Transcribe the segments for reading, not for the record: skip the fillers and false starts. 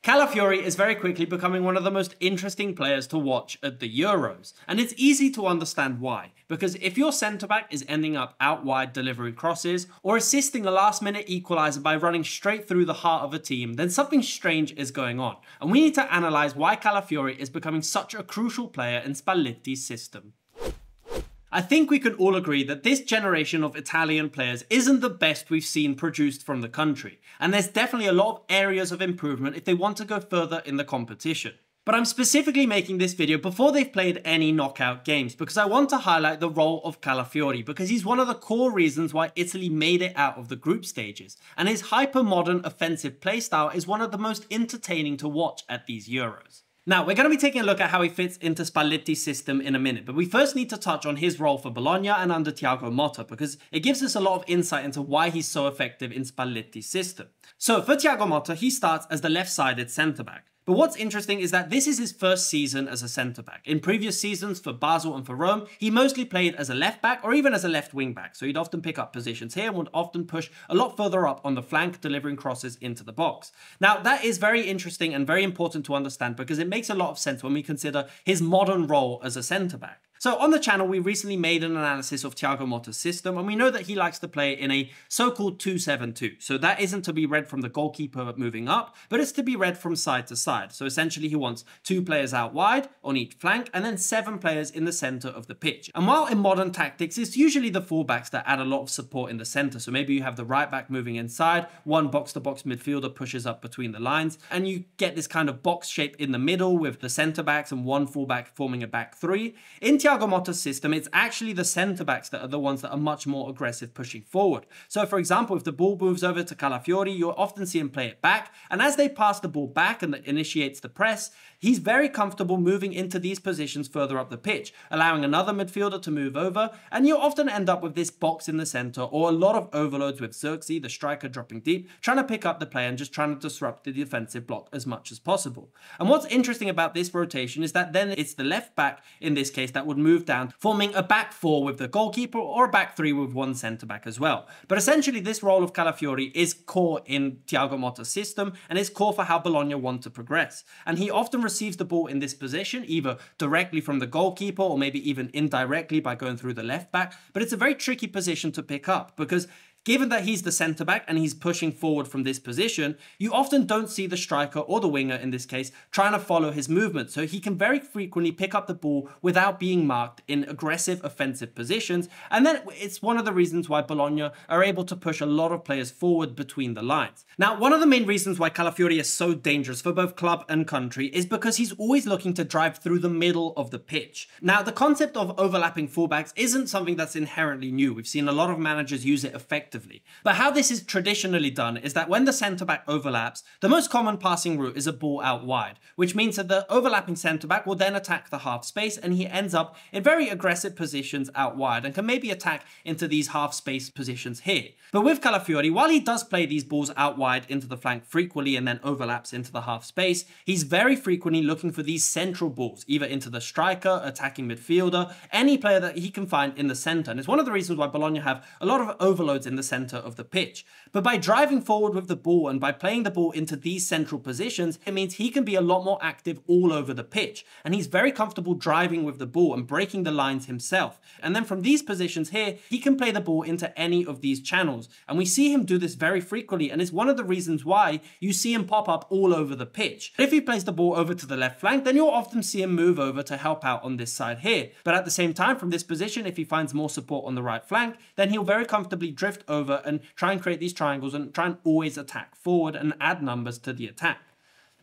Calafiori is very quickly becoming one of the most interesting players to watch at the Euros. And it's easy to understand why. Because if your centre-back is ending up out wide delivering crosses, or assisting a last-minute equaliser by running straight through the heart of a team, then something strange is going on. And we need to analyse why Calafiori is becoming such a crucial player in Spalletti's system. I think we can all agree that this generation of Italian players isn't the best we've seen produced from the country, and there's definitely a lot of areas of improvement if they want to go further in the competition. But I'm specifically making this video before they've played any knockout games, because I want to highlight the role of Calafiori, because he's one of the core reasons why Italy made it out of the group stages, and his hyper-modern offensive playstyle is one of the most entertaining to watch at these Euros. Now, we're going to be taking a look at how he fits into Spalletti's system in a minute, but we first need to touch on his role for Bologna and under Thiago Motta, because it gives us a lot of insight into why he's so effective in Spalletti's system. So, for Thiago Motta, he starts as the left-sided centre-back. But what's interesting is that this is his first season as a centre-back. In previous seasons for Basel and for Rome, he mostly played as a left-back or even as a left wing-back, so he'd often pick up positions here and would often push a lot further up on the flank, delivering crosses into the box. Now, that is very interesting and very important to understand because it makes a lot of sense when we consider his modern role as a centre-back. So on the channel, we recently made an analysis of Thiago Motta's system, and we know that he likes to play in a so-called 2-7-2. So that isn't to be read from the goalkeeper moving up, but it's to be read from side to side. So essentially he wants 2 players out wide on each flank, and then 7 players in the center of the pitch. And while in modern tactics, it's usually the fullbacks that add a lot of support in the center. So maybe you have the right back moving inside, one box-to-box midfielder pushes up between the lines, and you get this kind of box shape in the middle with the center backs and one fullback forming a back 3. In Thiago Motta's system, it's actually the centre-backs that are the ones that are much more aggressive pushing forward. So for example, if the ball moves over to Calafiori, you'll often see him play it back, and as they pass the ball back and that initiates the press, he's very comfortable moving into these positions further up the pitch, allowing another midfielder to move over, and you'll often end up with this box in the centre or a lot of overloads with Xerxes, the striker, dropping deep, trying to pick up the play and just trying to disrupt the defensive block as much as possible. And what's interesting about this rotation is that then it's the left back, in this case, that would move down, forming a back 4 with the goalkeeper or a back 3 with one centre-back as well. But essentially this role of Calafiori is core in Thiago Motta's system and is core for how Bologna want to progress. And he often receives the ball in this position, either directly from the goalkeeper or maybe even indirectly by going through the left back. But it's a very tricky position to pick up because given that he's the centre-back and he's pushing forward from this position, you often don't see the striker or the winger in this case trying to follow his movement. So he can very frequently pick up the ball without being marked in aggressive offensive positions. And then it's one of the reasons why Bologna are able to push a lot of players forward between the lines. Now, one of the main reasons why Calafiori is so dangerous for both club and country is because he's always looking to drive through the middle of the pitch. Now, the concept of overlapping fullbacks isn't something that's inherently new. We've seen a lot of managers use it effectively. But how this is traditionally done is that when the centre-back overlaps, the most common passing route is a ball out wide, which means that the overlapping centre-back will then attack the half space and he ends up in very aggressive positions out wide and can maybe attack into these half space positions here. But with Calafiori, while he does play these balls out wide into the flank frequently and then overlaps into the half space, he's very frequently looking for these central balls, either into the striker, attacking midfielder, any player that he can find in the centre. And it's one of the reasons why Bologna have a lot of overloads in the centre of the pitch. But by driving forward with the ball and by playing the ball into these central positions, it means he can be a lot more active all over the pitch. And he's very comfortable driving with the ball and breaking the lines himself. And then from these positions here, he can play the ball into any of these channels. And we see him do this very frequently, and it's one of the reasons why you see him pop up all over the pitch. If he plays the ball over to the left flank, then you'll often see him move over to help out on this side here. But at the same time, from this position, if he finds more support on the right flank, then he'll very comfortably drift over and try and create these triangles and try and always attack forward and add numbers to the attack.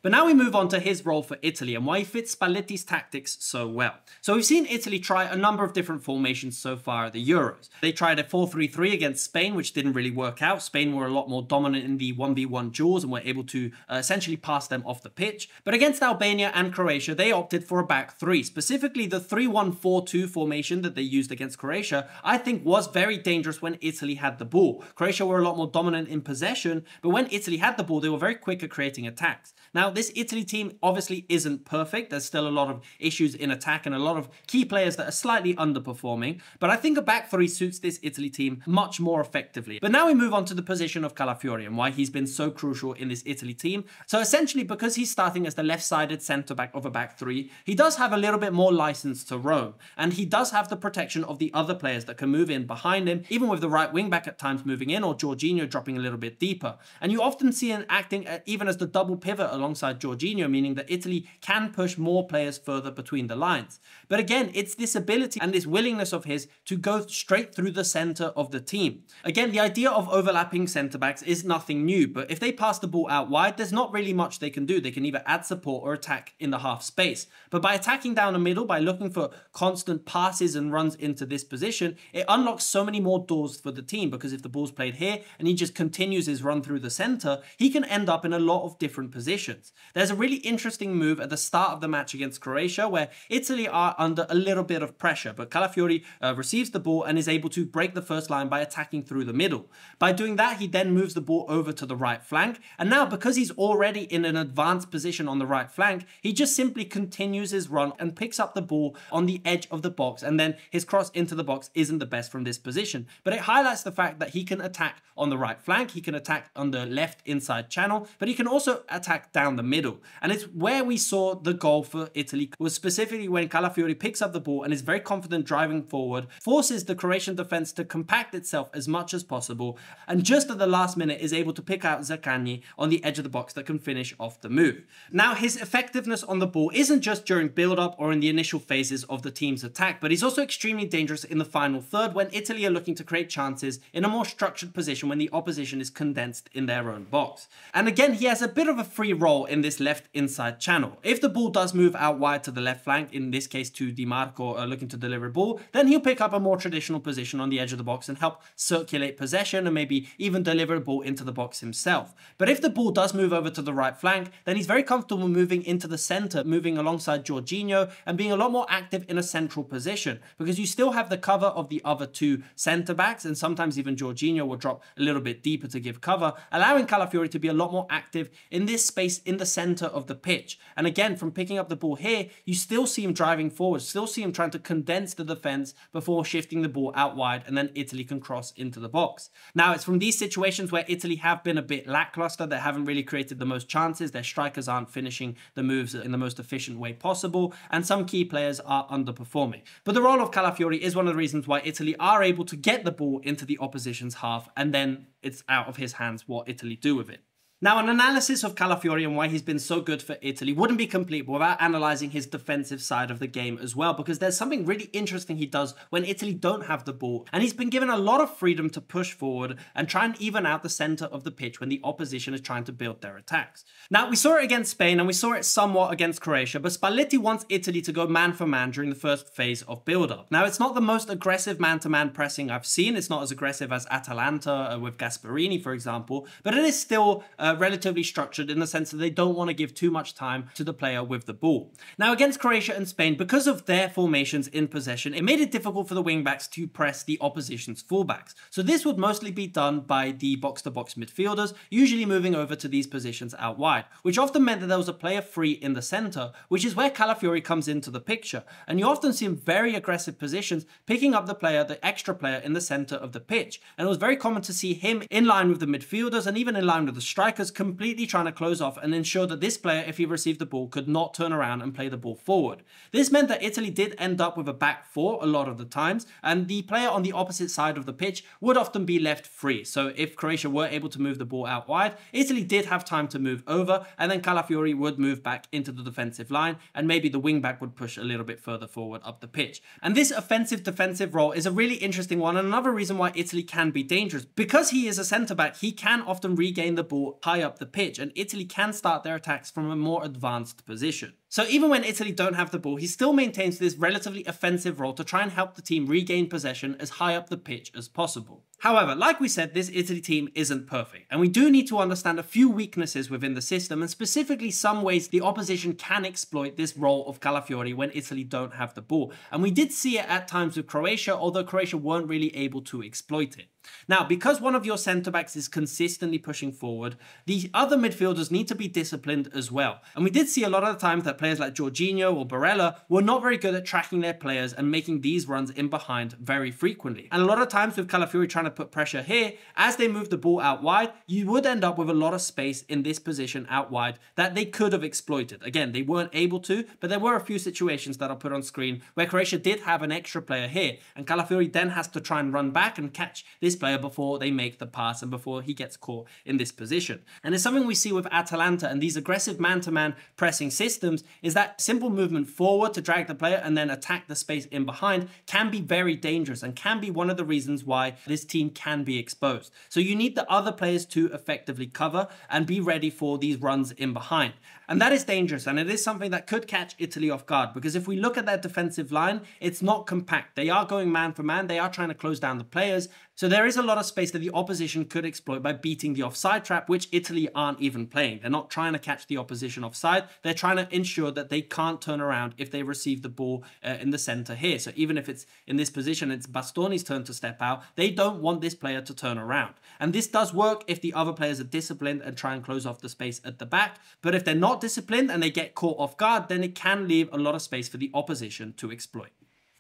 But now we move on to his role for Italy and why he fits Spalletti's tactics so well. So we've seen Italy try a number of different formations so far at the Euros. They tried a 4-3-3 against Spain, which didn't really work out. Spain were a lot more dominant in the 1v1 duels and were able to essentially pass them off the pitch. But against Albania and Croatia, they opted for a back 3. Specifically, the 3-1-4-2 formation that they used against Croatia, I think was very dangerous when Italy had the ball. Croatia were a lot more dominant in possession, but when Italy had the ball, they were very quick at creating attacks. Now, Now, this Italy team obviously isn't perfect. There's still a lot of issues in attack and a lot of key players that are slightly underperforming, but I think a back three suits this Italy team much more effectively. But now we move on to the position of Calafiori and why he's been so crucial in this Italy team. So essentially, because he's starting as the left-sided centre-back of a back three, he does have a little bit more license to roam, and he does have the protection of the other players that can move in behind him, even with the right wing-back at times moving in or Jorginho dropping a little bit deeper. And you often see him acting even as the double pivot alongside Jorginho, meaning that Italy can push more players further between the lines. But again, it's this ability and this willingness of his to go straight through the centre of the team. Again, the idea of overlapping centre-backs is nothing new, but if they pass the ball out wide, there's not really much they can do. They can either add support or attack in the half space. But by attacking down the middle, by looking for constant passes and runs into this position, it unlocks so many more doors for the team, because if the ball's played here and he just continues his run through the centre, he can end up in a lot of different positions. There's a really interesting move at the start of the match against Croatia where Italy are under a little bit of pressure, but Calafiori receives the ball and is able to break the first line by attacking through the middle. By doing that, he then moves the ball over to the right flank, and now because he's already in an advanced position on the right flank, he just simply continues his run and picks up the ball on the edge of the box, and then his cross into the box isn't the best from this position. But it highlights the fact that he can attack on the right flank, he can attack on the left inside channel, but he can also attack down the middle. And it's where we saw the goal for Italy, was specifically when Calafiori picks up the ball and is very confident driving forward, forces the Croatian defense to compact itself as much as possible, and just at the last minute is able to pick out Zaccagni on the edge of the box that can finish off the move. Now, his effectiveness on the ball isn't just during build-up or in the initial phases of the team's attack, but he's also extremely dangerous in the final third when Italy are looking to create chances in a more structured position when the opposition is condensed in their own box. And again, he has a bit of a free role in this left inside channel. If the ball does move out wide to the left flank, in this case to Di Marco looking to deliver a ball, then he'll pick up a more traditional position on the edge of the box and help circulate possession and maybe even deliver a ball into the box himself. But if the ball does move over to the right flank, then he's very comfortable moving into the centre, moving alongside Jorginho and being a lot more active in a central position, because you still have the cover of the other two centre backs, and sometimes even Jorginho will drop a little bit deeper to give cover, allowing Calafiori to be a lot more active in this space in the centre of the pitch. And again, from picking up the ball here, you still see him driving forward, still see him trying to condense the defence before shifting the ball out wide, and then Italy can cross into the box. Now, it's from these situations where Italy have been a bit lackluster. They haven't really created the most chances. Their strikers aren't finishing the moves in the most efficient way possible, and some key players are underperforming. But the role of Calafiori is one of the reasons why Italy are able to get the ball into the opposition's half, and then it's out of his hands what Italy do with it. Now, an analysis of Calafiori and why he's been so good for Italy wouldn't be complete without analysing his defensive side of the game as well, because there's something really interesting he does when Italy don't have the ball, and he's been given a lot of freedom to push forward and try and even out the centre of the pitch when the opposition is trying to build their attacks. Now, we saw it against Spain and we saw it somewhat against Croatia, but Spalletti wants Italy to go man for man during the first phase of build-up. Now, it's not the most aggressive man-to-man pressing I've seen. It's not as aggressive as Atalanta with Gasperini, for example, but it is still relatively structured in the sense that they don't want to give too much time to the player with the ball. Now, against Croatia and Spain, because of their formations in possession, it made it difficult for the wing-backs to press the opposition's fullbacks. So this would mostly be done by the box-to-box midfielders, usually moving over to these positions out wide, which often meant that there was a player free in the centre, which is where Calafiori comes into the picture. And you often see him very aggressive positions, picking up the extra player in the centre of the pitch. And it was very common to see him in line with the midfielders and even in line with the strikers, completely trying to close off and ensure that this player, if he received the ball, could not turn around and play the ball forward. This meant that Italy did end up with a back four a lot of the times, and the player on the opposite side of the pitch would often be left free. So if Croatia were able to move the ball out wide, Italy did have time to move over, and then Calafiori would move back into the defensive line, and maybe the wing back would push a little bit further forward up the pitch. And this offensive-defensive role is a really interesting one, and another reason why Italy can be dangerous. Because he is a centre-back, he can often regain the ball high up the pitch, and Italy can start their attacks from a more advanced position. So even when Italy don't have the ball, he still maintains this relatively offensive role to try and help the team regain possession as high up the pitch as possible. However, like we said, this Italy team isn't perfect, and we do need to understand a few weaknesses within the system, and specifically some ways the opposition can exploit this role of Calafiori when Italy don't have the ball. And we did see it at times with Croatia, although Croatia weren't really able to exploit it. Now, because one of your centre-backs is consistently pushing forward, the other midfielders need to be disciplined as well. And we did see a lot of the times that players like Jorginho or Barella were not very good at tracking their players and making these runs in behind very frequently. And a lot of times with Calafiori trying to put pressure here, as they move the ball out wide, you would end up with a lot of space in this position out wide that they could have exploited. Again, they weren't able to, but there were a few situations that I'll put on screen where Croatia did have an extra player here, and Calafiori then has to try and run back and catch this player before they make the pass and before he gets caught in this position. And it's something we see with Atalanta and these aggressive man-to-man pressing systems, is that simple movement forward to drag the player and then attack the space in behind can be very dangerous and can be one of the reasons why this team can be exposed. So you need the other players to effectively cover and be ready for these runs in behind. And that is dangerous, and it is something that could catch Italy off guard, because if we look at their defensive line, it's not compact. They are going man for man, they are trying to close down the players, so there is a lot of space that the opposition could exploit by beating the offside trap, which Italy aren't even playing. They're not trying to catch the opposition offside, they're trying to ensure that they can't turn around if they receive the ball in the centre here. So even if it's in this position, it's Bastoni's turn to step out, they don't want this player to turn around. And this does work if the other players are disciplined and try and close off the space at the back, but if they're not disciplined and they get caught off guard, then it can leave a lot of space for the opposition to exploit.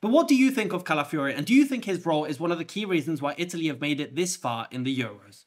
But what do you think of Calafiori, and do you think his role is one of the key reasons why Italy have made it this far in the Euros?